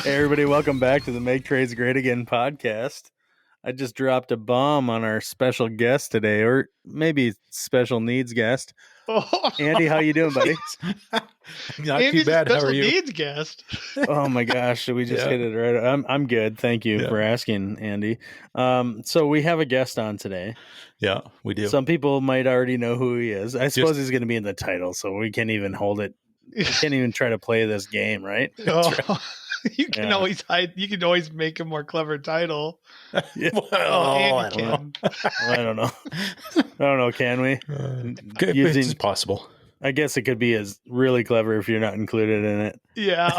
Hey, everybody, welcome back to the Make Trades Great Again podcast. I just dropped a bomb on our special guest today, or maybe special needs guest. Andy, how you doing, buddy? Not Andy's too bad. a How special are you? needs guest. Oh my gosh, we just hit it right. I'm good. Thank you for asking, Andy. So we have a guest on today. Yeah, we do. Some people might already know who he is. I suppose he's going to be in the title, so we can't even hold it. We can't even try to play this game, right? You can always hide. You can always make a more clever title. Yeah. I don't know. I don't know. I don't know. Can we? It's possible. I guess it could be as really clever if you're not included in it. Yeah.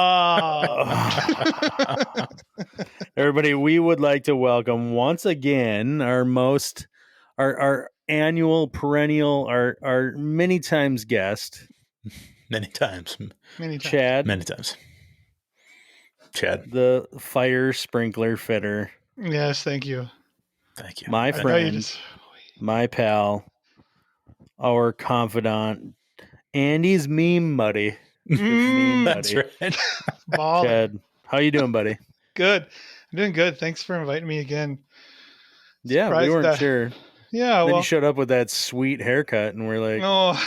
Everybody, we would like to welcome once again our annual, perennial, our many times guest. Many times. Chad. Many times. Chad. The fire sprinkler fitter. Yes, thank you. Thank you. My friend, my pal, our confidant, Andy's meme buddy. That's right. Chad, how you doing, buddy? Good. I'm doing good. Thanks for inviting me again. Yeah, Surprised we weren't sure. Yeah, then you showed up with that sweet haircut, and we're like, no.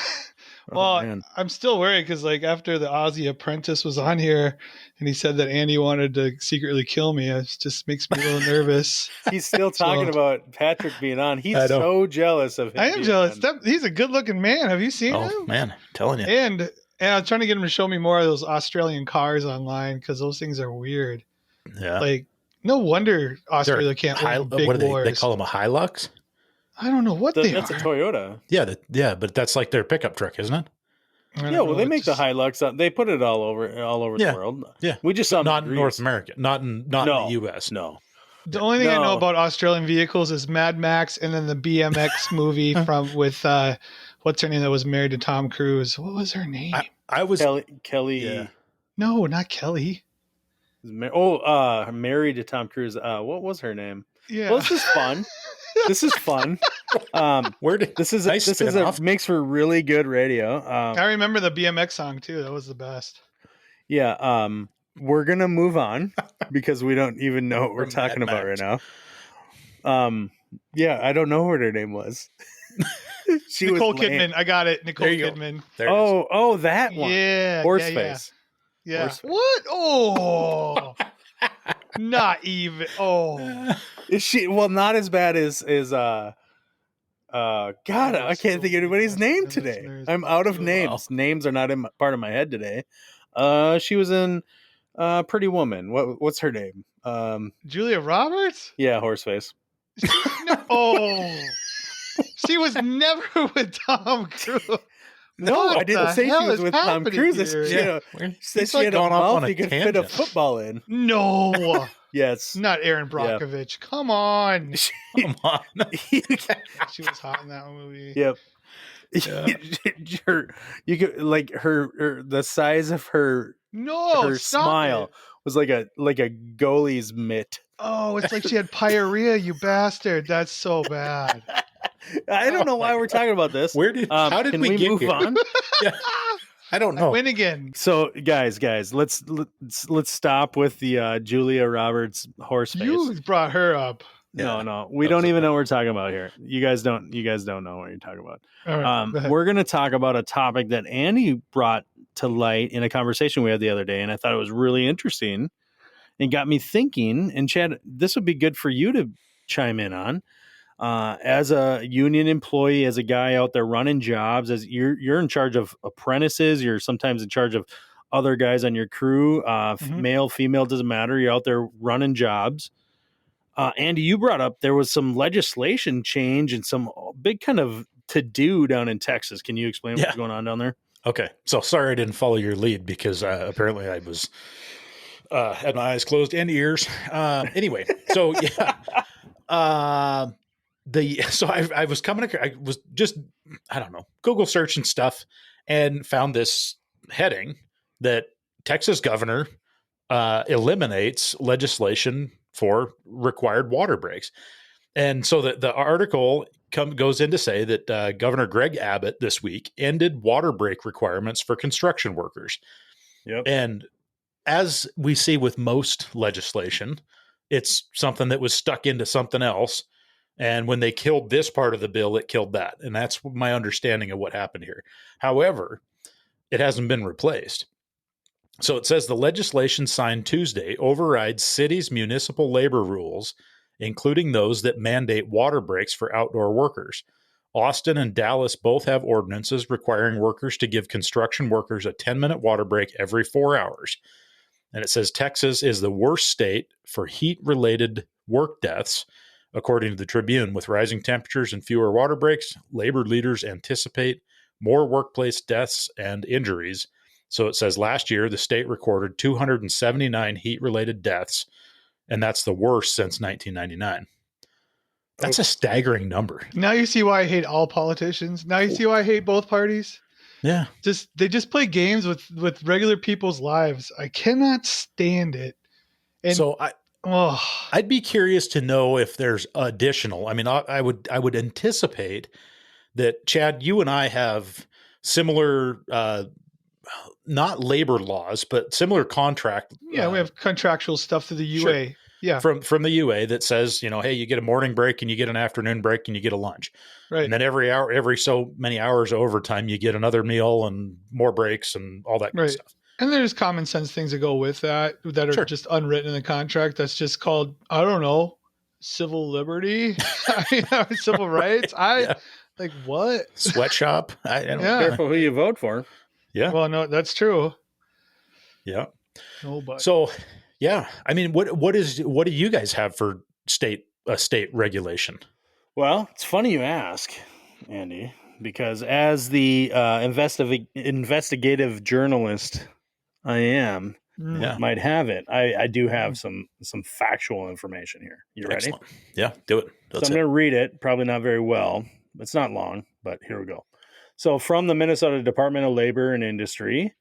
Well, man. I'm still worried because, like, after the Aussie Apprentice was on here, and he said that Andy wanted to secretly kill me, it just makes me a little nervous. He's still talking about Patrick being on. He's so jealous of him. I am jealous. He's a good-looking man. Have you seen him? Oh man, I'm telling you. And I'm trying to get him to show me more of those Australian cars online because those things are weird. Yeah. Like, no wonder Australia can't win big what do wars. they call them a Hilux? I don't know what That's a Toyota. Yeah, but that's like their pickup truck, isn't it? Yeah, well, they make the Hilux. They put it all over the world. Yeah, we just saw not in North America, not in the U.S. No, the only thing I know about Australian vehicles is Mad Max, and then the BMX movie with what's her name that was married to Tom Cruise. What was her name? I was Kelly. Yeah. No, not Kelly. Married to Tom Cruise. What was her name? Yeah. Well, this is fun. This is fun. This makes for really good radio. I remember the BMX song too. That was the best. Yeah. We're gonna move on because we don't even know what we're talking about right now. Yeah, I don't know what her name was. Nicole Kidman. I got it. Nicole Kidman. Oh, that one. Yeah. Horseface. Yeah. What? Oh. Not even. Oh. Is she? Well, not as bad as God, I can't think of anybody's name today. I'm out of names. Wow. Names are not part of my head today. She was in Pretty Woman. What's her name? Julia Roberts? Yeah, Horseface. No. She was never with Tom Cruise. No, I didn't say she was with Tom Cruise. She had a mouth you could fit a football in. No. Yes. Not Aaron Brockovich. Yeah. Come on. Come on. She was hot in that movie. Yep. Yeah. You could like her the size of her smile was like a goalie's mitt. Oh, it's like she had pyorrhea, you bastard. That's so bad. I don't know why we're talking about this. How did we get move here? on? Yeah. I don't know. Win again. So, guys, let's stop with the Julia Roberts horseface. You brought her up. No, we don't even know what we're talking about here. You guys don't know what you're talking about. All right, we're going to talk about a topic that Andy brought to light in a conversation we had the other day, and I thought it was really interesting and got me thinking. And Chad, this would be good for you to chime in on. As a union employee, as a guy out there running jobs, as you're in charge of apprentices, you're sometimes in charge of other guys on your crew, male, female, doesn't matter. You're out there running jobs. Andy, you brought up there was some legislation change and some big kind of to-do down in Texas. Can you explain what's going on down there? Okay. So sorry I didn't follow your lead because apparently I was had my eyes closed and ears. Anyway, so yeah. I was just, I don't know, Google searching stuff and found this heading that Texas governor eliminates legislation for required water breaks. And so the article goes in to say that Governor Greg Abbott this week ended water break requirements for construction workers. Yep. And as we see with most legislation, it's something that was stuck into something else. And when they killed this part of the bill, it killed that. And that's my understanding of what happened here. However, it hasn't been replaced. So it says the legislation signed Tuesday overrides cities' municipal labor rules, including those that mandate water breaks for outdoor workers. Austin and Dallas both have ordinances requiring workers to give construction workers a 10-minute water break every 4 hours. And it says Texas is the worst state for heat related work deaths. According to the Tribune, with rising temperatures and fewer water breaks, labor leaders anticipate more workplace deaths and injuries. So it says last year, the state recorded 279 heat related deaths, and that's the worst since 1999. That's a staggering number. Now you see why I hate all politicians. Now you see why I hate both parties. Yeah. They just play games with regular people's lives. I cannot stand it. And so I'd be curious to know if there's additional. I mean, I would anticipate that, Chad, you and I have similar, not labor laws, but similar contract. Yeah, we have contractual stuff through the UA. Sure. Yeah, from the UA that says, hey, you get a morning break and you get an afternoon break and you get a lunch. Right. And then every so many hours of overtime, you get another meal and more breaks and all that kind of stuff. And there's common sense things that go with that are just unwritten in the contract. That's just called, I don't know, civil liberty, civil rights. Like what? Sweatshop. I don't know. Careful who you vote for. Yeah. Well, no, that's true. Yeah. No, but so, yeah. I mean, what do you guys have for state regulation? Well, it's funny you ask, Andy, because as the investigative journalist I am, might have it. I do have some factual information here. You ready? Excellent. Yeah, do it. So I'm going to read it. Probably not very well. It's not long, but here we go. So from the Minnesota Department of Labor and Industry,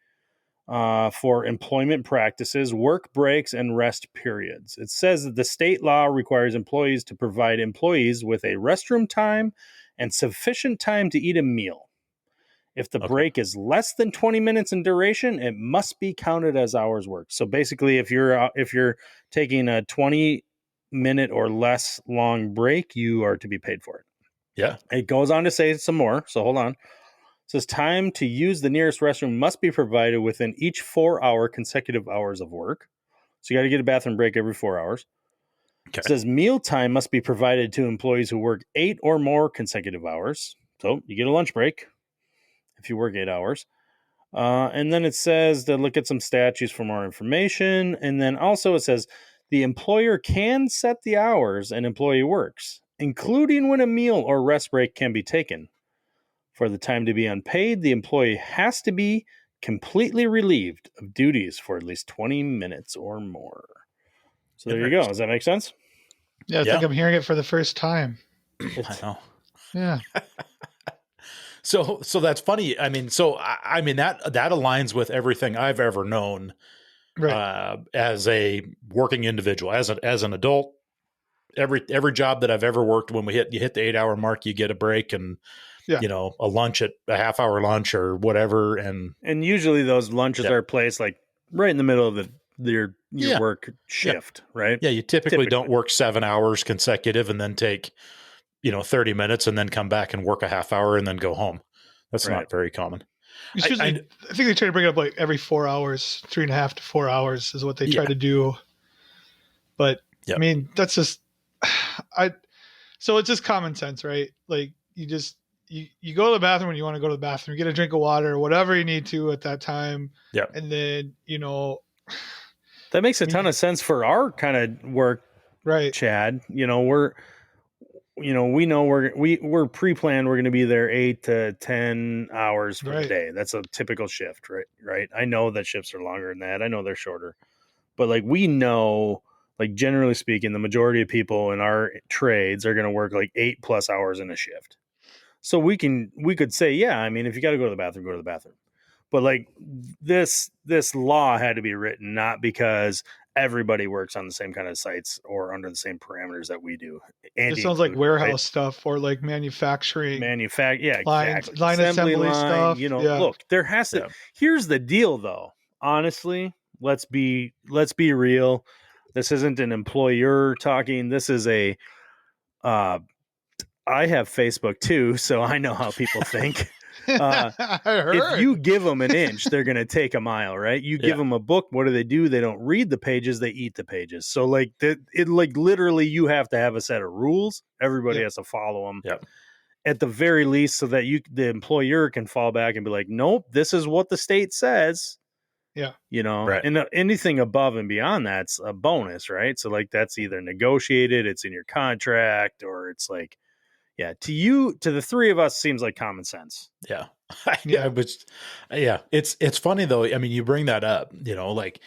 for employment practices, work breaks, and rest periods. It says that the state law requires employees to provide employees with a restroom time and sufficient time to eat a meal. If the break is less than 20 minutes in duration, it must be counted as hours worked. So basically, if you're taking a 20-minute or less long break, you are to be paid for it. Yeah. It goes on to say some more. So hold on. It says time to use the nearest restroom must be provided within each 4-hour consecutive hours of work. So you got to get a bathroom break every 4 hours. Okay. It says meal time must be provided to employees who work 8 or more consecutive hours. So you get a lunch break if you work 8 hours. And then it says to look at some statutes for more information. And then also it says the employer can set the hours an employee works, including when a meal or rest break can be taken. For the time to be unpaid, the employee has to be completely relieved of duties for at least 20 minutes or more. So there you go. Does that make sense? Yeah, I think I'm hearing it for the first time. I know. Yeah. So that's funny. I mean, that aligns with everything I've ever known, right. As a working individual, as an adult. Every job that I've ever worked, when you hit the 8-hour mark, you get a break and a lunch at a half-hour lunch or whatever, and usually those lunches are placed like right in the middle of your work shift, right? Yeah, you typically don't work 7 hours consecutive and then take 30 minutes and then come back and work a half hour and then go home. That's not very common. I think they try to bring it up like every 4 hours, 3.5 to 4 hours is what they try to do. But I mean, that's just, so it's just common sense, right? Like you go to the bathroom when you want to go to the bathroom, you get a drink of water or whatever you need to at that time. Yeah. And then, that makes a ton of sense for our kind of work, right? Chad, we know we're pre-planned. We're going to be there 8 to 10 hours for the day. That's a typical shift, right? I know that shifts are longer than that. I know they're shorter, but like we know, like generally speaking, the majority of people in our trades are going to work like 8+ hours in a shift. So we could say, yeah, I mean, if you got to go to the bathroom, go to the bathroom. But like this law had to be written not because everybody works on the same kind of sites or under the same parameters that we do. It sounds like warehouse stuff or like manufacturing. Line exactly. Line assembly stuff. Look, there has to. Here's the deal, though. Honestly, let's be real. This isn't an employer talking. This is a I have Facebook too, so I know how people think. I heard. If you give them an inch, they're going to take a mile, right? You give them a book, what do? They don't read the pages, they eat the pages. So like literally you have to have a set of rules. Everybody has to follow them. Yep. At the very least, so that the employer can fall back and be like, nope, this is what the state says. Yeah. Right. And anything above and beyond that's a bonus, right? So like that's either negotiated, it's in your contract, or it's like, to the three of us seems like common sense. Yeah. It's funny though. I mean, you bring that up, like,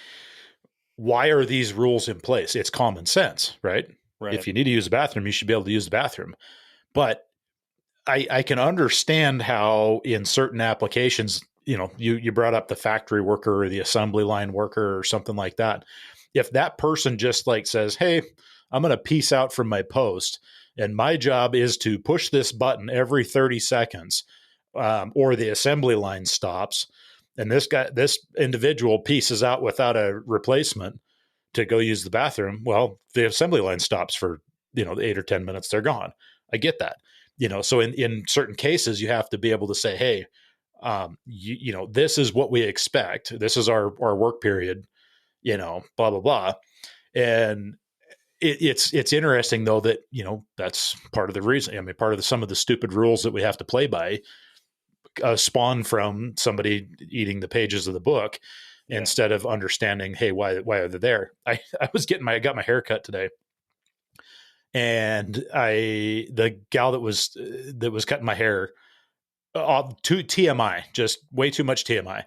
why are these rules in place? It's common sense, right? If you need to use the bathroom, you should be able to use the bathroom. But I can understand how in certain applications, you brought up the factory worker or the assembly line worker or something like that. If that person just like says, hey, I'm going to peace out from my post, and my job is to push this button every 30 seconds, or the assembly line stops, and this individual pieces out without a replacement to go use the bathroom. Well, the assembly line stops for, 8 or 10 minutes. They're gone. I get that. So in certain cases, you have to be able to say, hey, this is what we expect. This is our work period, blah, blah, blah. And it's interesting though that, that's part of the reason. I mean, part of some of the stupid rules that we have to play by spawn from somebody eating the pages of the book instead of understanding, hey, why are they there? I got my hair cut today. And the gal that was cutting my hair, too TMI, just way too much TMI.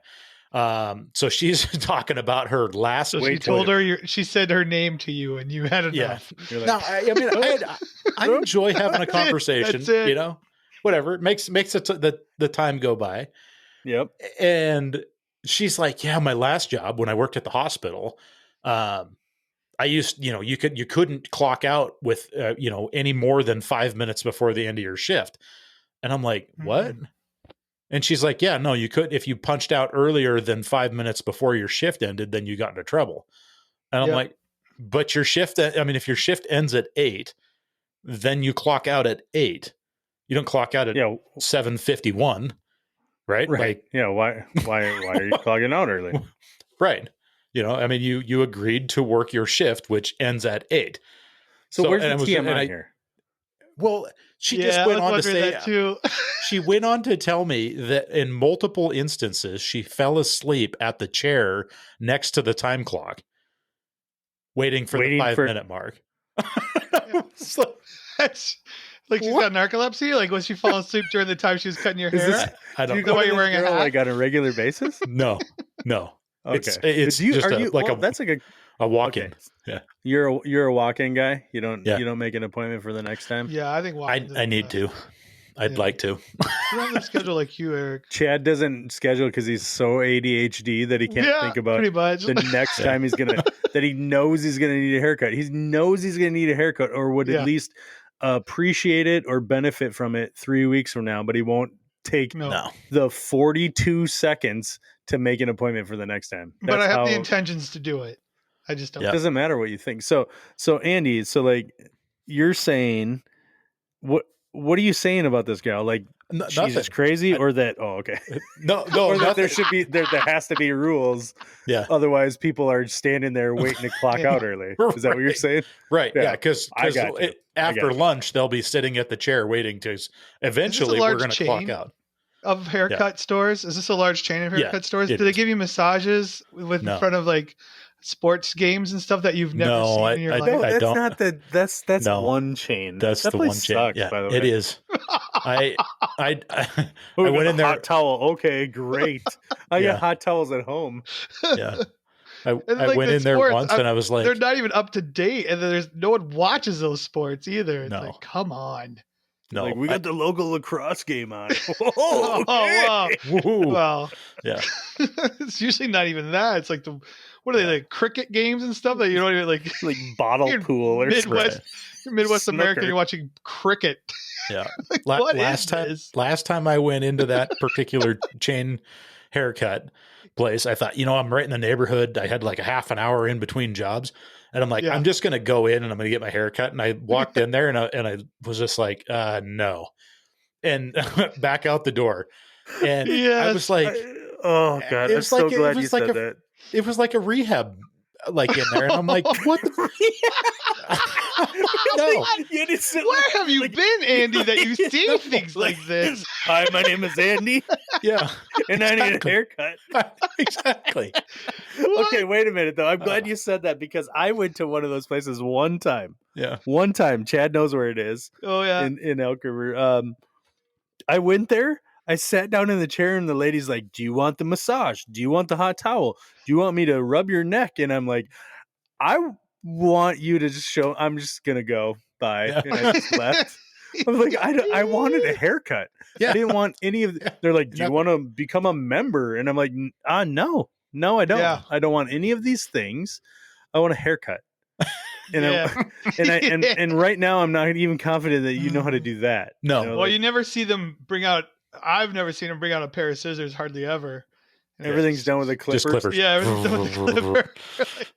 So she's talking about her last. So she told her she said her name to you, and you had enough. Yeah. No, I enjoy having a conversation. That's it. Whatever, it makes it the time go by. Yep. And she's like, yeah, my last job when I worked at the hospital, I used, you couldn't clock out with, any more than 5 minutes before the end of your shift. And I'm like, what? And she's like, yeah, no, you could. If you punched out earlier than 5 minutes before your shift ended, then you got into trouble. And I'm like, but your shift, if your shift ends at 8, then you clock out at 8. You don't clock out at 7:51, right? Right. Why are you clocking out early? Right. You agreed to work your shift, which ends at 8. So where's the TMI here? Well, she just went on to say that too. She went on to tell me that in multiple instances, she fell asleep at the chair next to the time clock, waiting for the 5-minute mark. So, that's like she's got narcolepsy. Like, was she falling asleep during the time she was cutting your hair? I don't know. Why you're wearing a hat? Like on a regular basis? No. Okay. It's that's like a walk-in. Okay. Yeah. You're a walk-in guy. You don't make an appointment for the next time. Yeah, I think I need to. I'd like to. You don't have a schedule like you, Eric. Chad doesn't schedule because he's so ADHD that he can't think about the next time that he knows he's gonna need a haircut. He knows he's gonna need a haircut, or would at least appreciate it or benefit from it 3 weeks from now, but he won't take the 42 seconds to make an appointment for the next time. But I have the intentions to do it. I just don't. It doesn't matter what you think. So Andy, like you're saying, what are you saying about this gal? Like she's just crazy, or that? Oh, okay. No, or that there should be there has to be rules. Yeah. Otherwise, people are standing there waiting to clock out early. Is that what you're saying? Right. Yeah. Because after lunch, they'll be sitting at the chair waiting to. Eventually, we're going to clock out. Of haircut stores? Is this a large chain of haircut stores? Do they give you massages in front of like sports games and stuff that you've never seen in your life? That's one chain. That's the one chain. Sucks, by the way. It is. I went in there. Hot towel. Okay, great. I got hot towels at home. Yeah. I went in there once and I was like, they're not even up to date, and there's no one watches those sports either. It's no. like, come on. No, like, we got the local lacrosse game on. Oh, wow. Well, yeah. It's usually not even that. It's like what are they, like cricket games and stuff that you don't even like bottle pool or Midwest American, you're watching cricket. Yeah. Like, last time I went into that particular chain haircut place. I thought, I'm right in the neighborhood. I had like a half an hour in between jobs. And I'm like, Yeah. I'm just going to go in and I'm going to get my hair cut. And I walked in there and I was just like, no. And back out the door. And I was like, oh God, I'm so glad you said that. It was like a rehab, like in there. And I'm like, what the? No. Where have you been, Andy, that you've seen things like this? Hi, my name is Andy. Yeah. And I need a haircut. Exactly. Okay, wait a minute, though. I'm glad you said that because I went to one of those places one time. Yeah. One time. Chad knows where it is. Oh, yeah. In Elk River. I went there. I sat down in the chair and the lady's like, do you want the massage? Do you want the hot towel? Do you want me to rub your neck? And I'm like, I want you to just show. I'm just going to go. Bye. Yeah. And I just left. I was like, I wanted a haircut. Yeah. I didn't want any of they're like, do you want to become a member? And I'm like, no, I don't. Yeah. I don't want any of these things. I want a haircut. And Yeah. and right now I'm not even confident that you know how to do that. No. You know, Well, you never see them bring out. I've never seen them bring out a pair of scissors, hardly ever. everything's done with a clipper. Just clippers. Yeah, everything's done with the clipper.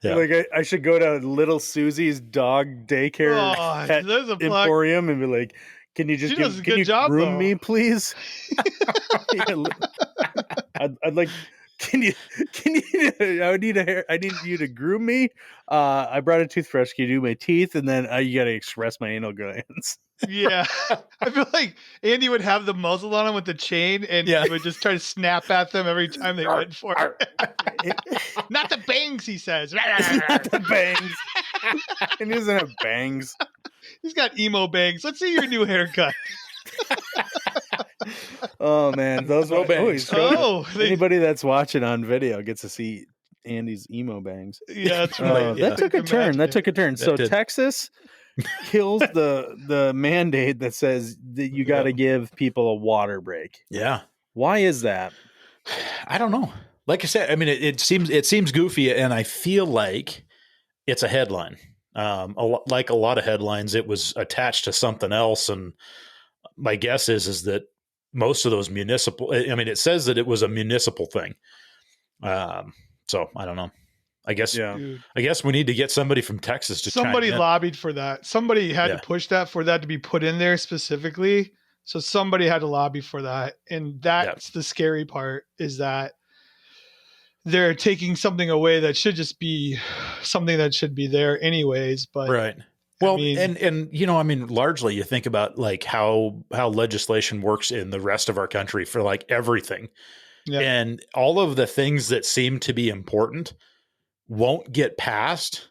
Yeah. Like I should go to Little Susie's dog daycare pet there's a plug. emporium and be like, can you just She does a can good you job, groom though. me, please? Yeah, I'd like. Can you? I need you to groom me. I brought a toothbrush. Can you do my teeth? And then you got to express my anal glands. Yeah, I feel like Andy would have the muzzle on him with the chain, and he would just try to snap at them every time they went for it. Not the bangs, he says. Not the bangs. And he doesn't have bangs. He's got emo bangs. Let's see your new haircut. Oh man, those No were bangs. anybody that's watching on video gets to see Andy's emo bangs. Yeah, that's right. That took a turn. That took a turn. So did. Texas kills the mandate that says that you got to give people a water break. Yeah. Why is that? I don't know. Like I said, I mean, it seems goofy, and I feel like it's a headline. Like a lot of headlines, it was attached to something else, and my guess is that most of those municipal. I mean, it says that it was a municipal thing. So I don't know. I guess we need to get somebody from Texas to Somebody chime in. lobbied for that. Somebody had to push that for that to be put in there specifically. So somebody had to lobby for that. And that's the scary part, is that they're taking something away that should just be something that should be there anyways. But right. Well, I mean, largely you think about like how legislation works in the rest of our country for like everything. Yeah. And all of the things that seem to be important won't get passed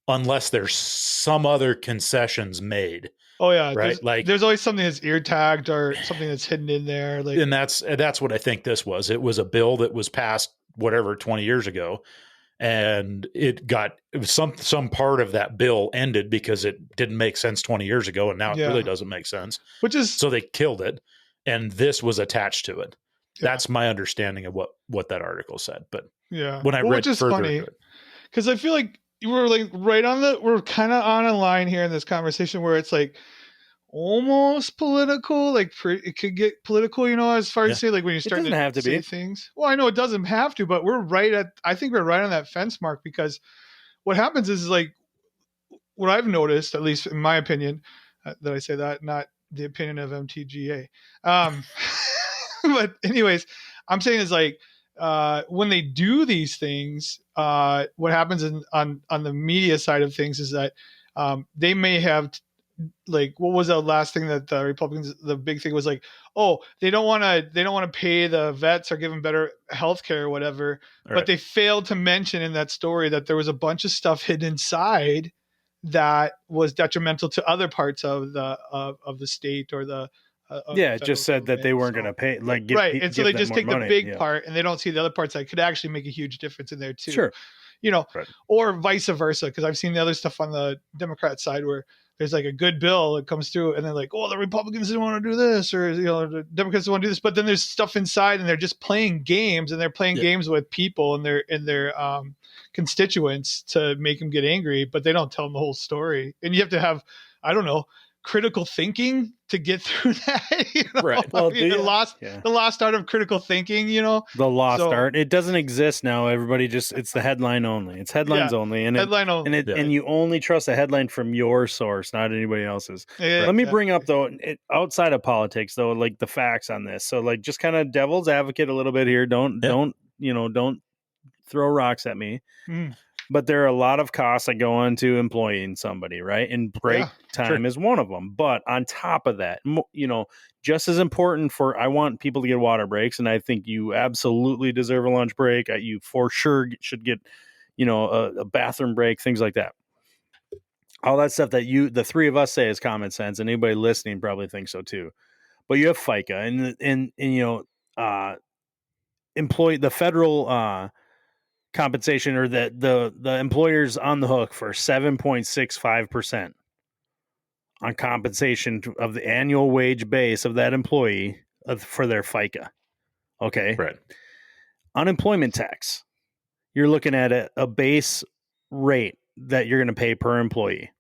unless there's some other concessions made. Oh yeah, right. There's always something that's ear tagged or something that's hidden in there. Like, and that's what I think this was. It was a bill that was passed 20 years ago, and it was some part of that bill ended because it didn't make sense 20 years ago, and now it really doesn't make sense. So they killed it, and this was attached to it. Yeah. That's my understanding of what that article said. But when I read further into it, because I feel like we're like we're kind of on a line here in this conversation where it's like almost political, like it could get political, as far as say, like when you start to say things. Well, I know it doesn't have to, but I think we're right on that fence mark, because what happens is like what I've noticed, at least in my opinion, that I say that, not the opinion of MTGA. But anyways, I'm saying is like, when they do these things, what happens on the media side of things is that they may have like, what was the last thing that the Republicans, the big thing was like, oh, they don't want to pay the vets or give them better health care or whatever. Right. But they failed to mention in that story that there was a bunch of stuff hidden inside that was detrimental to other parts of the state or the it just said that they weren't going to pay, like, right. And so they just take the big part, and they don't see the other parts that could actually make a huge difference in there too. Sure. Right. Or vice versa. Because I've seen the other stuff on the Democrat side where there's like a good bill that comes through, and they're like, oh, the Republicans didn't want to do this, or the Democrats don't want to do this. But then there's stuff inside, and they're just playing games, and they're playing games with people and their constituents to make them get angry, but they don't tell them the whole story. And you have to have, I don't know, critical thinking to get through that. Right. Well, The lost art of critical thinking. The lost art. It doesn't exist now. Everybody it's the headline only. It's headlines only, and headline only, and you only trust a headline from your source, not anybody else's. Yeah, Let me bring up though, outside of politics though, like the facts on this. So like just kind of devil's advocate a little bit here. Don't throw rocks at me. Mm. But there are a lot of costs that go into employing somebody, right? And break time is one of them. But on top of that, just as important I want people to get water breaks, and I think you absolutely deserve a lunch break. You for sure should get, a bathroom break, things like that. All that stuff that the three of us say is common sense, and anybody listening probably thinks so too. But you have FICA and employee the federal compensation, or the employer's on the hook for 7.65% on compensation of the annual wage base of that employee for their FICA. Okay. Right. Unemployment tax. You're looking at a base rate that you're going to pay per employee.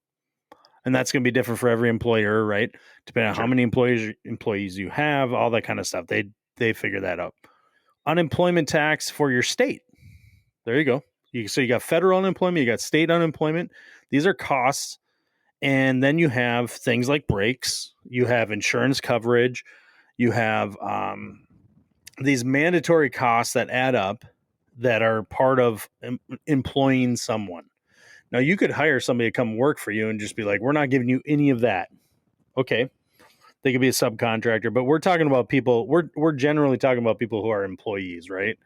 And that's going to be different for every employer, right? Depending on how many employees you have, all that kind of stuff. They figure that out. Unemployment tax for your state. There you go. So you got federal unemployment, you got state unemployment. These are costs. And then you have things like breaks. You have insurance coverage. You have these mandatory costs that add up that are part of employing someone. Now, you could hire somebody to come work for you and just be like, we're not giving you any of that. Okay. They could be a subcontractor, but we're talking about people. We're generally talking about people who are employees, right?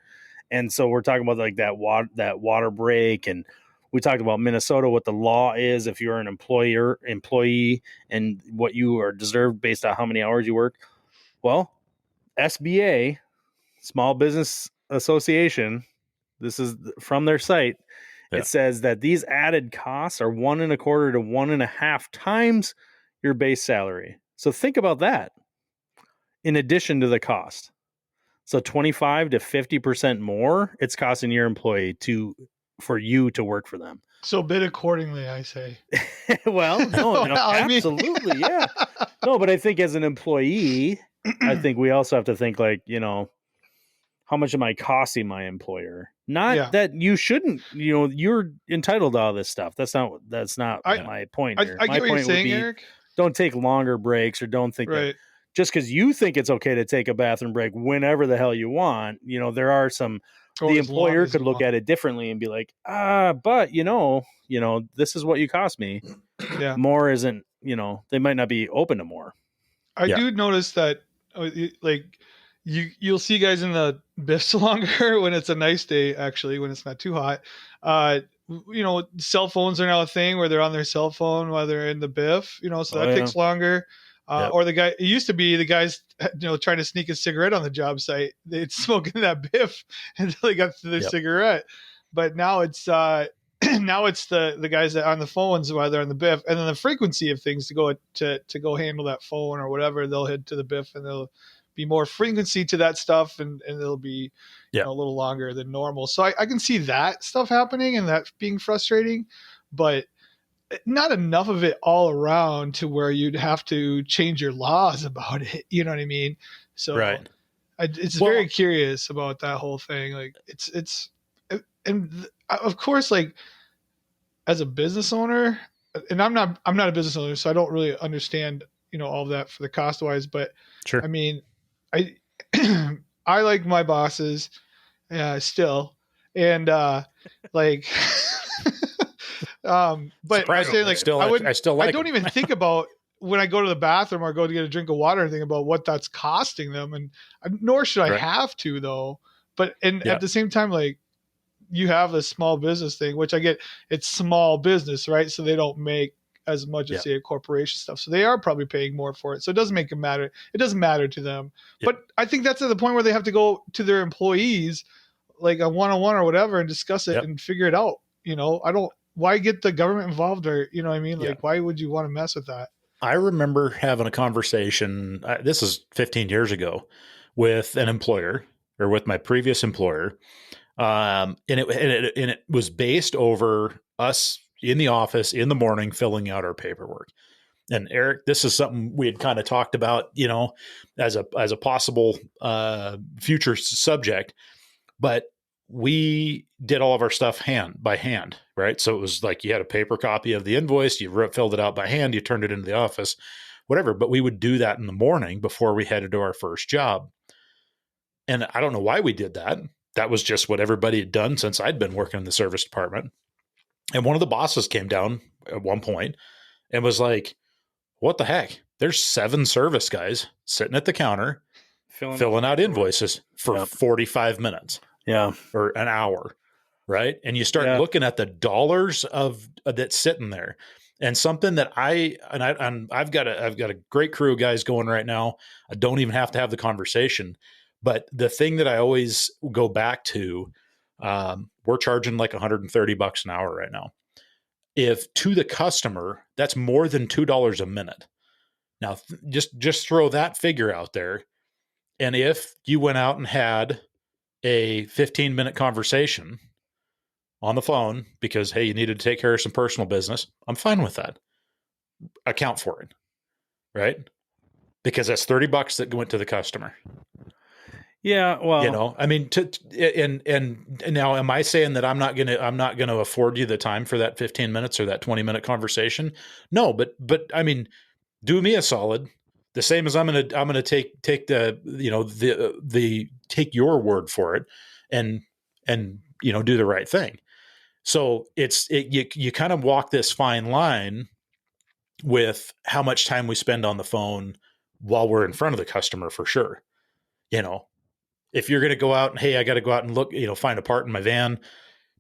And so we're talking about like that water break, and we talked about Minnesota, what the law is if you're an employee, and what you are deserved based on how many hours you work. Well, SBA, Small Business Association, this is from their site. Yeah. It says that these added costs are 1.25 to 1.5 times your base salary. So think about that in addition to the cost. So 25 to 50% more it's costing your employee for you to work for them. So bid accordingly, I say. Well, no, absolutely, yeah. No, but I think as an employee, I think we also have to think like, how much am I costing my employer? Not that you shouldn't, you're entitled to all this stuff. That's not my point here. I get what you're saying, Eric. Don't take longer breaks, or don't think that just because you think it's okay to take a bathroom break whenever the hell you want, there are some, the employer could look at it differently and be like, but this is what you cost me. Yeah. More isn't, they might not be open to more. I do notice that like you'll see guys in the biffs longer when it's a nice day, actually, when it's not too hot. Cell phones are now a thing where they're on their cell phone while they're in the biff, so that takes longer. Or it used to be the guys, trying to sneak a cigarette on the job site. They'd smoke in that biff until they got to their cigarette. But now it's the guys that are on the phones while they're on the biff, and then the frequency of things to go handle that phone or whatever, they'll head to the biff, and they'll be more frequency to that stuff, and it'll be a little longer than normal. So I can see that stuff happening and that being frustrating, but not enough of it all around to where you'd have to change your laws about it. You know what I mean? So very curious about that whole thing. Like and of course, like as a business owner, and I'm not a business owner, so I don't really understand, all of that for the cost wise, but sure. I mean, I like my bosses still. And like, but I'm saying, like, I don't even think about when I go to the bathroom or go to get a drink of water and think about what that's costing them. And nor should I have to, though. But at the same time, like, you have a small business thing, which I get, it's small business, right? So they don't make as much as say a corporation stuff. So they are probably paying more for it. So it doesn't make it matter. It doesn't matter to them. But I think that's at the point where they have to go to their employees, like a one-on-one or whatever, and discuss it and figure it out. Why get the government involved, or, what I mean? Like, why would you want to mess with that? I remember having a conversation, this is 15 years ago, with an employer, or with my previous employer. And it was based over us in the office in the morning, filling out our paperwork. and Eric, this is something we had kind of talked about, as a possible future subject, but we did all of our stuff by hand, right? So it was like you had a paper copy of the invoice, you filled it out by hand, you turned it into the office, whatever. But we would do that in the morning before we headed to our first job. And I don't know why we did that. That was just what everybody had done since I'd been working in the service department. And one of the bosses came down at one point and was like, what the heck? There's 7 service guys sitting at the counter filling out invoices for 45 minutes. Yeah. Or an hour. Right. And you start looking at the dollars of that's sitting there. And something that I've got a great crew of guys going right now. I don't even have to have the conversation. But the thing that I always go back to, we're charging like $130 an hour right now. If to the customer, that's more than $2 a minute. Now, just throw that figure out there. And if you went out and had a 15-minute conversation on the phone because, hey, you needed to take care of some personal business, I'm fine with that. Account for it, right? Because that's $30 that went to the customer. Yeah, well, I mean, and now, am I saying that I'm not gonna afford you the time for that 15 minutes or that 20-minute conversation? No, but I mean, do me a solid. The same as I'm gonna take the the take your word for it, and do the right thing. So you kind of walk this fine line with how much time we spend on the phone while we're in front of the customer, for sure. If you're going to go out and, hey, I got to go out and look, find a part in my van,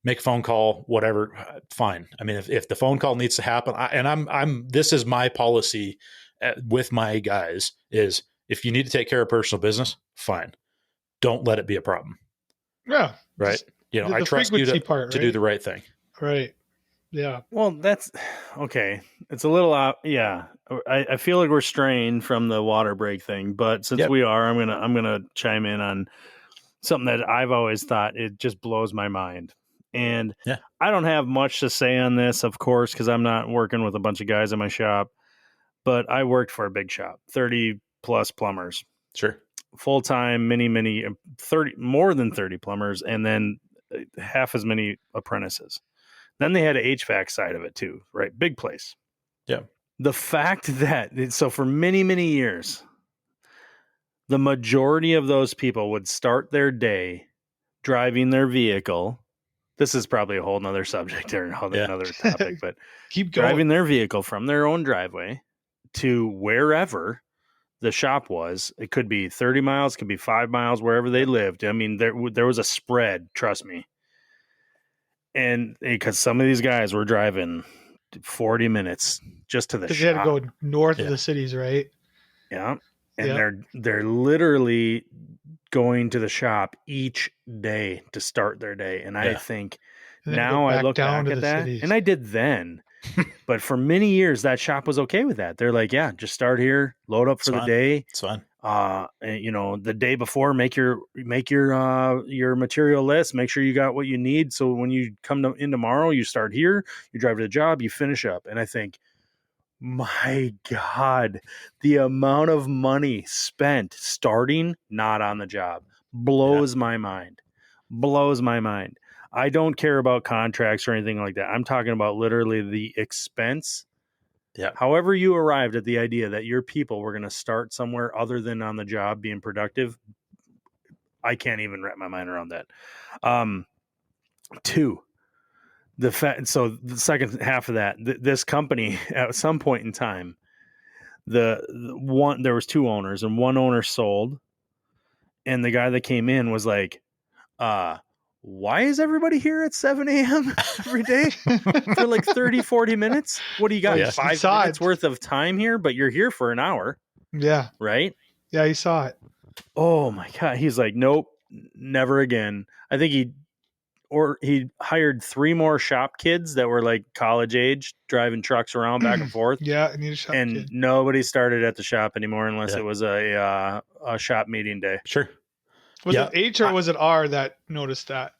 make a phone call, whatever, fine. I mean, if the phone call needs to happen, this is my policy with my guys is, if you need to take care of personal business, fine. Don't let it be a problem. Yeah. Right. I trust you to do the right thing. Right. Yeah. Well, that's okay. It's a little yeah. I feel like we're straying from the water break thing, but since we are, I'm gonna chime in on something that I've always thought, it just blows my mind. And I don't have much to say on this, of course, because I'm not working with a bunch of guys in my shop, but I worked for a big shop, 30 plus plumbers. Sure. Full time, many 30, more than 30 plumbers, and then half as many apprentices. Then they had an HVAC side of it too, right? Big place. Yeah. The fact that, so for many years, the majority of those people would start their day driving their vehicle. This is probably a whole nother subject or another topic, but keep going. Driving their vehicle from their own driveway to wherever the shop was. It could be 30 miles, could be 5 miles, wherever they lived. I mean, there was a spread, trust me. And because some of these guys were driving 40 minutes just to the shop. Because you had to go north of the cities, right? Yeah. And they're literally going to the shop each day to start their day. And I think now I look back at that, and I did then. But for many years, that shop was okay with that. They're like, yeah, just start here, load up for the day. It's fine. And, the day before, make your material list. Make sure you got what you need. So when you come in tomorrow, you start here, you drive to the job, you finish up. And I think, my God, the amount of money spent starting not on the job blows my mind. Blows my mind. I don't care about contracts or anything like that. I'm talking about literally the expense. Yeah. However you arrived at the idea that your people were going to start somewhere other than on the job being productive, I can't even wrap my mind around that. Two, so the second half of that, this company at some point in time, there was 2 owners, and one owner sold, and the guy that came in was like, why is everybody here at 7 a.m. every day for like 30, 40 minutes? What do you got? 5 minutes worth of time here, but you're here for an hour. Yeah. Right? Yeah, he saw it. Oh my God. He's like, nope, never again. I think he hired 3 more shop kids that were like college age, driving trucks around back and forth. Yeah, I need a shop kid. Nobody started at the shop anymore unless it was a shop meeting day. Sure. Was it H or was it R that noticed that?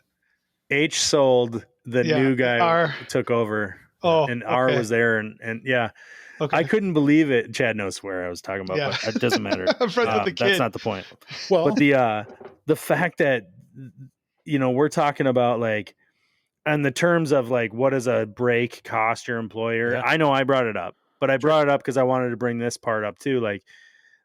H sold, the new guy took over. Oh, and R okay. was there, and yeah, Okay. I couldn't believe it. Chad knows where I was talking about, Yeah. but it doesn't matter. I'm friends with the That's kid. not the point. Well, But the fact that we're talking about like, and the terms of like, what does a break cost your employer? Yeah. I know I brought it up, but I brought it up because I wanted to bring this part up too. Like,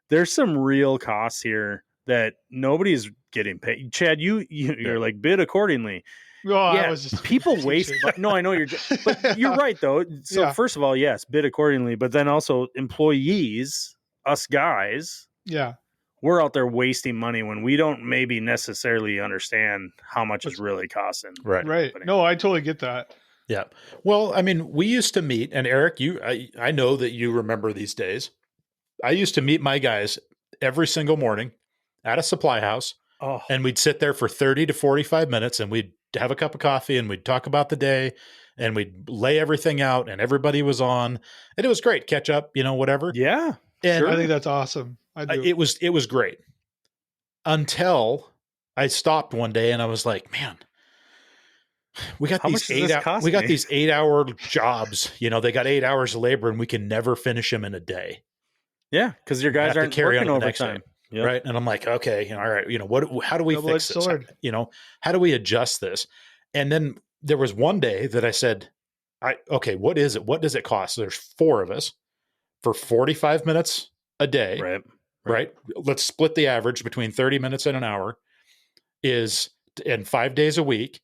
there's some real costs here that nobody's getting paid. Chad, you're like, bid accordingly. Oh, I Yeah, was just people waste. No, I know but you're right though. So Yeah. first of all, yes, bid accordingly, but then also employees, us guys, Yeah. we're out there wasting money when we don't maybe necessarily understand how much it's really costing. Right. Right. No, I totally get that. Yeah. Well, I mean, we used to meet, and Eric, I know that you remember these days. I used to meet my guys every single morning at a supply house, Oh, and we'd sit there for 30 to 45 minutes, and we'd have a cup of coffee, and we'd talk about the day, and we'd lay everything out, and everybody was on, and it was great. Catch up, whatever. yeah, And sure. I think that's awesome. I do. it was great until I stopped one day, and I was like, man, we got How these much does this cost we got me? these 8-hour jobs. They got 8 hours of labor, and we can never finish them in a day. Yeah, because your guys Have to aren't carry on working to the next day. overtime. Yep. Right. And I'm like, okay, all right, how do we Double-edged fix this? sword. How do we adjust this? And then there was one day that I said, okay, what is it? What does it cost? There's 4 of us for 45 minutes a day. Right. Let's split the average between 30 minutes and an hour and 5 days a week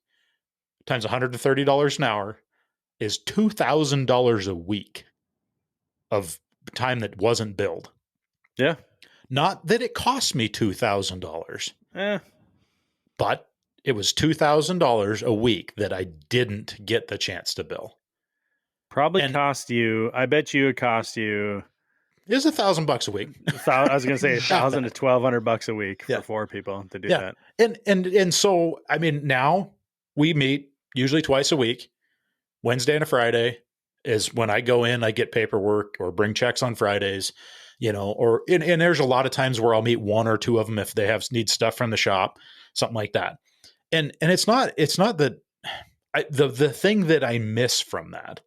times $130 an hour is $2,000 a week of time that wasn't billed. Yeah. Not that it cost me $2,000, but it was $2,000 a week that I didn't get the chance to bill. Probably cost you. I bet you it cost you. It was $1,000 a week. I was going to say $1,000 to $1,200 a week for 4 people to do that. And so, I mean, now we meet usually twice a week. Wednesday and a Friday is when I go in, I get paperwork or bring checks on Fridays, and there's a lot of times where I'll meet 1 or 2 of them if they need stuff from the shop, something like that. And it's not that the thing that I miss from that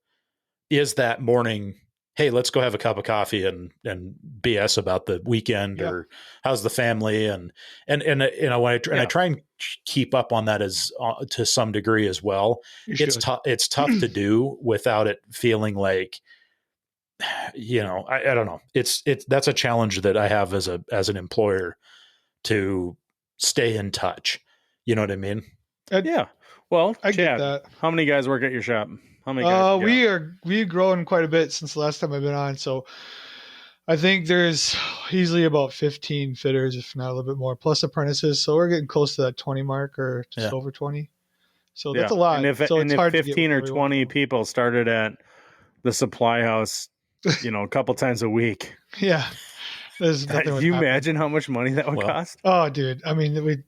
is that morning, hey, let's go have a cup of coffee and BS about the weekend or how's the family and when I try and keep up on that as to some degree as well. It's tough. It's tough to do without it feeling like, I don't know. That's a challenge that I have as an employer to stay in touch. You know what I mean? Yeah. Well, I Chad, get that. How many guys work at your shop? How many guys? We've grown quite a bit since the last time I've been on. So I think there's easily about 15 fitters, if not a little bit more, plus apprentices. So we're getting close to that 20 mark or just over 20. So that's a lot. And if 15 or 20 people started at the supply house, a couple times a week. Yeah. There's nothing. Can you imagine how much money that would cost? Oh, dude. I mean, it would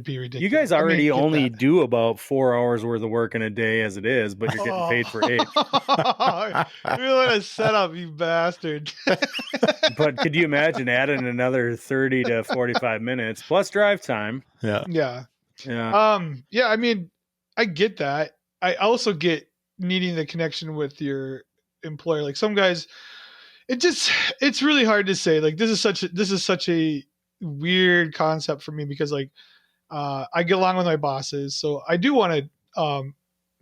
be ridiculous. You guys already only do about 4 hours worth of work in a day as it is, but you're getting paid for 8. You want to set up, you bastard. But could you imagine adding another 30 to 45 minutes plus drive time? Yeah. Yeah. Yeah. I mean, I get that. I also get needing the connection with your employer. Like some guys, it's really hard to say. Like this is such a weird concept for me because like I get along with my bosses, so I do want to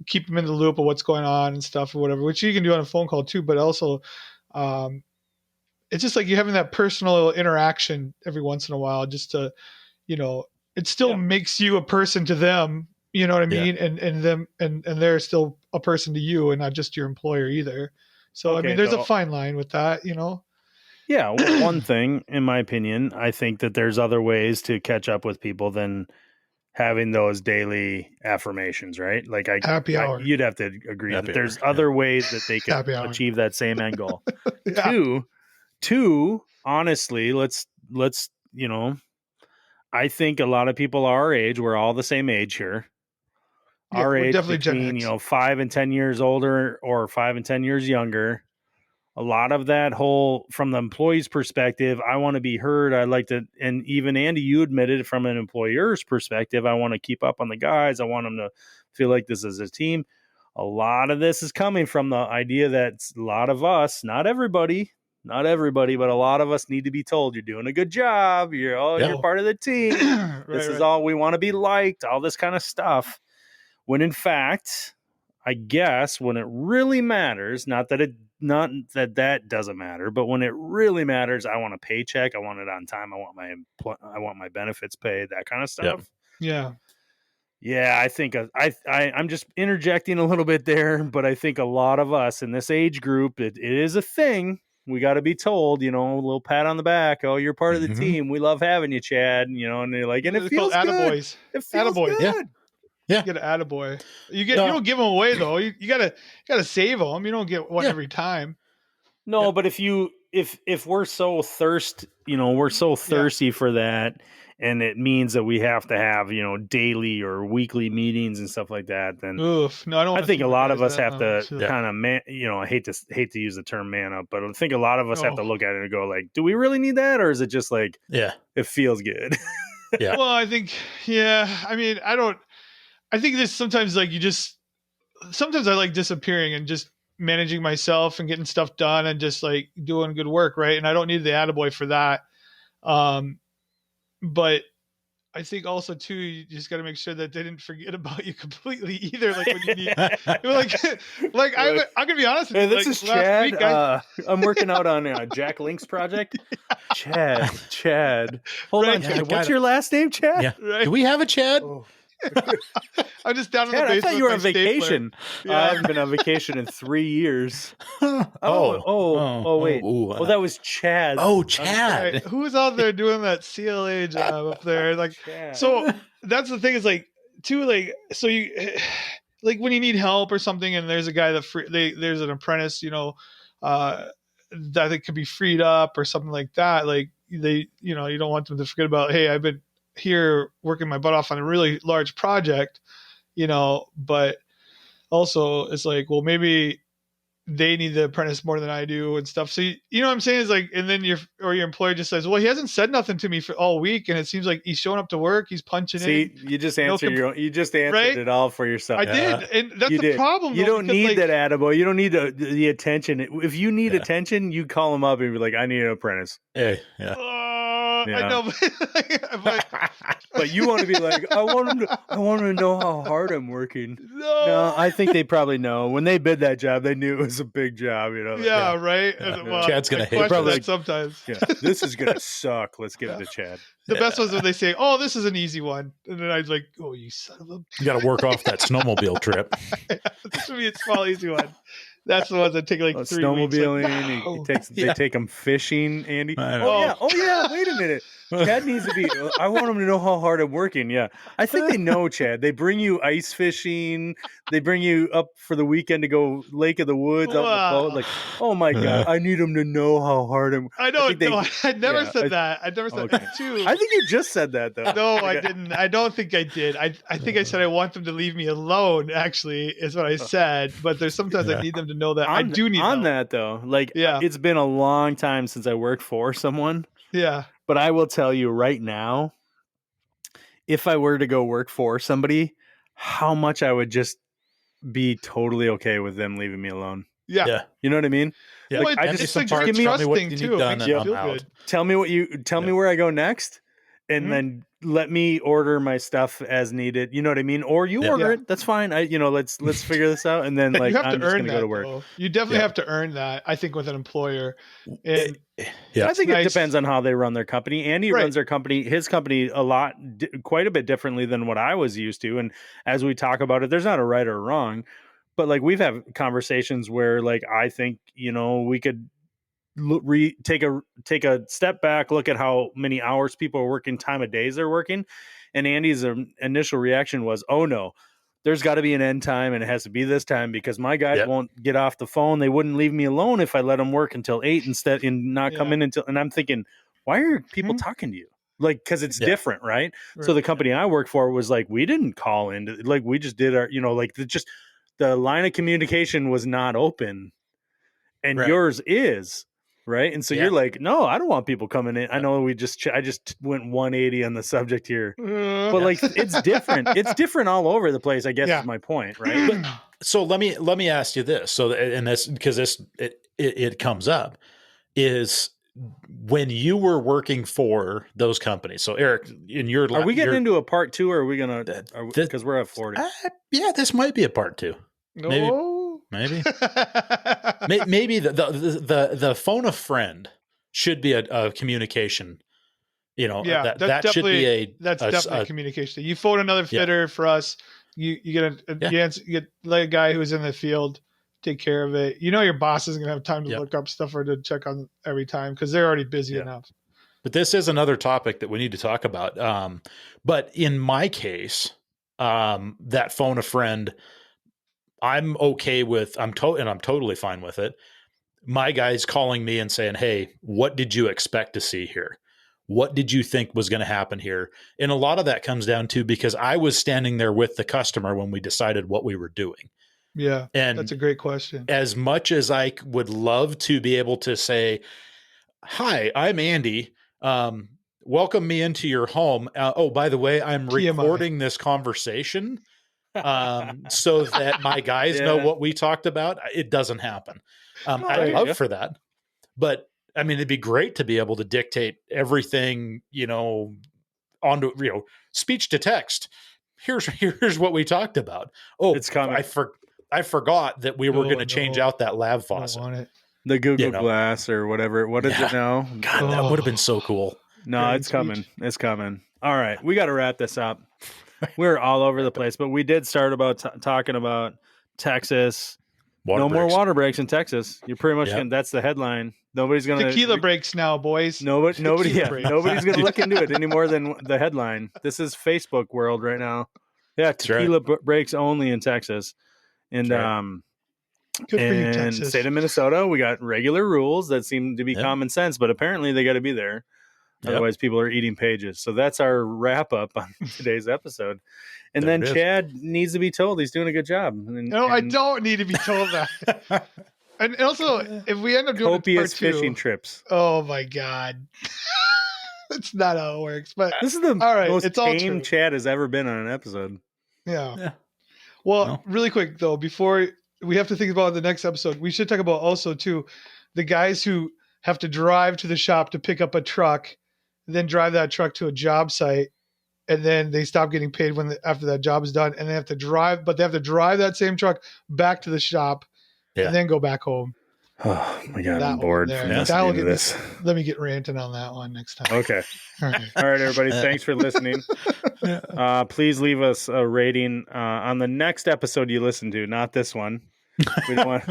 keep them in the loop of what's going on and stuff or whatever, which you can do on a phone call too. But also, it's just like you're having that personal interaction every once in a while, just to, it still makes you a person to them. You know what I mean? And them and they're still a person to you, and not just your employer either. So, I mean, there's a fine line with that, Yeah. One thing, in my opinion, I think that there's other ways to catch up with people than having those daily affirmations, right? Like happy hour. You'd have to agree that there's other ways that they can achieve that same end goal. Two, honestly, let's, I think a lot of people our age, we're all the same age here. Yeah, our age definitely between 5 and 10 years older or 5 and 10 years younger, a lot of that whole from the employee's perspective, I want to be heard. I like to, and even Andy, you admitted from an employer's perspective, I want to keep up on the guys. I want them to feel like this is a team. a lot of this is coming from the idea that a lot of us, not everybody, but a lot of us need to be told you're doing a good job. You're part of the team. This is all we want to be liked, all this kind of stuff. When in fact, I guess when it really matters, not that doesn't matter, but when it really matters, I want a paycheck. I want it on time. I want my benefits paid, that kind of stuff. Yeah. Yeah, I think I'm just interjecting a little bit there, but I think a lot of us in this age group, it is a thing. We got to be told, a little pat on the back. Oh, you're part of the team. We love having you, Chad. And they're like, and it feels good. Attaboys. It feels good. Yeah. You get an attaboy. You don't give them away though. You gotta save them. You don't get one every time. No, but if we're so thirsty for that, and it means that we have to have daily or weekly meetings and stuff like that, then oof. No, I don't. I think a lot of us have to kind of I hate to use the term man up, but I think a lot of us have to look at it and go like, do we really need that, or is it just like it feels good? Yeah. Well, I think I mean, I think there's sometimes like sometimes I like disappearing and just managing myself and getting stuff done and just like doing good work, right? And I don't need the attaboy for that. But I think also too, you just got to make sure that they didn't forget about you completely either. Like when you need, I'm gonna be honest with you. This is Chad. I'm working out on Jack Link's project. Chad. Hold on, Chad. What's your last name, Chad? Yeah. Right. Do we have a Chad? Oh. I'm just down in the Chad, basement. I thought you were on vacation. I haven't been on vacation in 3 years. Wait. Well, that was Chad. Oh, Chad. Right. Who's out there doing that CLA job up there? Like, Chad. So that's the thing is like, too, like, so you, like when you need help or something and there's a guy there's an apprentice, that it could be freed up or something like that. Like you don't want them to forget about, hey, I've been here working my butt off on a really large project, but also it's like, well, maybe they need the apprentice more than I do and stuff. So you know what I'm saying is like, and then your employer just says, well, he hasn't said nothing to me for all week, and it seems like he's showing up to work, he's punching in. See, you just answered right? it all for yourself. I did, and that's the problem. You don't need that attaboy. You don't need the attention. If you need attention, you call him up and be like, I need an apprentice. Hey, I know, but you want to be like, I want him to know how hard I'm working. No, I think they probably know. When they bid that job, they knew it was a big job. Right. Yeah. Well, Chad's gonna hate that sometimes. Yeah, this is gonna suck. Let's give it to Chad. The best was when they say, "Oh, this is an easy one," and then I'd like, "Oh, you son of a!" You got to work off that snowmobile trip. This would be a small, easy one. That's the ones that take like 3 weeks. Snowmobiling. They take them fishing, Andy. Oh yeah. Wait a minute. Chad needs to be. I want him to know how hard I'm working. Yeah, I think they know, Chad. They bring you ice fishing. They bring you up for the weekend to go Lake of the Woods out the boat. Like, oh my god, I need him to know how hard I'm. I never said that. I never said that too. I think you just said that though. No, I didn't. I don't think I did. I think I said I want them to leave me alone. Actually, is what I said. But there's sometimes I need them to know that I do need on that though. Like, it's been a long time since I worked for someone. Yeah. But I will tell you right now, if I were to go work for somebody, how much I would just be totally okay with them leaving me alone. Yeah. You know what I mean? Yeah. Well, it's like give me trusting too. It makes you feel good. Tell me where I go next, and then let me order my stuff as needed. You know what I mean? Or you order it. That's fine. Let's figure this out, and then like you have I'm to just earn gonna that, go to work. Though. You definitely have to earn that. I think with an employer, and I think it depends on how they run their company. Andy runs his company quite a bit differently than what I was used to. And as we talk about it, there's not a right or wrong, but like we've had conversations where like I think we could take a step back, look at how many hours people are working, time of days they're working, and Andy's initial reaction was, "Oh no, there's got to be an end time, and it has to be this time because my guys won't get off the phone. They wouldn't leave me alone if I let them work until 8 instead and not come in until." And I'm thinking, why are people talking to you? Like, because it's different, right? So the company I work for was like, we didn't call in, like we just did our, the line of communication was not open, and yours is. right? And so you're like, no, I don't want people coming in. I know I just went 180 on the subject here, but like it's different. It's different all over the place, I guess is my point, right? But, so let me ask you this. So, and this, because it comes up, is when you were working for those companies. So Eric, are we getting into a part 2, or are we gonna, because we're at 40? Yeah, this might be a part 2. No. Maybe the phone a friend should be a communication. Yeah, that should be definitely communication. You phone another fitter for us. You get like a guy who's in the field, take care of it. Your boss isn't gonna have time to look up stuff or to check on every time because they're already busy enough. But this is another topic that we need to talk about. But in my case, that phone a friend, I'm okay with. I'm totally fine with it. My guy's calling me and saying, "Hey, what did you expect to see here? What did you think was going to happen here?" And a lot of that comes down to because I was standing there with the customer when we decided what we were doing. Yeah, and that's a great question. As much as I would love to be able to say, "Hi, I'm Andy. Welcome me into your home. Oh, by the way, I'm recording this conversation so that my guys know what we talked about." It doesn't happen. I'd love for that. But I mean, it'd be great to be able to dictate everything, onto, speech to text. Here's what we talked about. Oh, it's coming. I forgot that we were going to change out that lab faucet. The Google Glass or whatever. What is it now? God, that would have been so cool. No, it's coming. It's coming. All right. We got to wrap this up. We're all over the place, but we did start about talking about Texas. No more water breaks in Texas. You're pretty much going. That's the headline. Nobody's going to tequila breaks now, boys. Nobody's going to look into it any more than the headline. This is Facebook world right now. Yeah, tequila breaks only in Texas. And good for you, Texas. State of Minnesota, we got regular rules that seem to be common sense, but apparently they got to be there. Otherwise, people are eating pages. So that's our wrap up on today's episode. And then Chad needs to be told he's doing a good job. I don't need to be told that. And also, if we end up doing copious fishing trips. Oh my God. That's not how it works. But this is the most tame Chad has ever been on an episode. Yeah. Well, really quick though, before we have to think about the next episode, we should talk about also too the guys who have to drive to the shop to pick up a truck, then drive that truck to a job site, and then they stop getting paid after that job is done, and they have to drive that same truck back to the shop, and then go back home. Oh my God, I'm bored from listening to this. Let me get ranting on that one next time. Okay. All right, everybody. Thanks for listening. Please leave us a rating on the next episode you listen to, not this one. We don't want.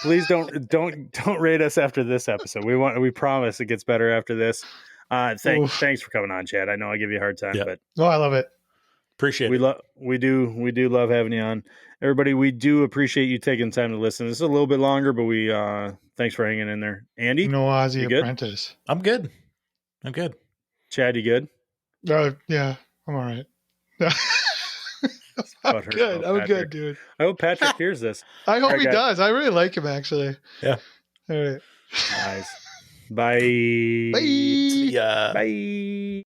Please don't rate us after this episode. We promise it gets better after this. Thanks for coming on, Chad. I know I give you a hard time, but I love it. Appreciate it. We do love having you on. Everybody, we do appreciate you taking time to listen. This is a little bit longer, but we thanks for hanging in there. Andy? No Ozzy Apprentice. I'm good. Chad, you good? Yeah, I'm all right. I'm good, dude. I hope Patrick hears this. I hope he does. I really like him, actually. Yeah. All right. Nice. Bye. Bye. Yeah. Bye.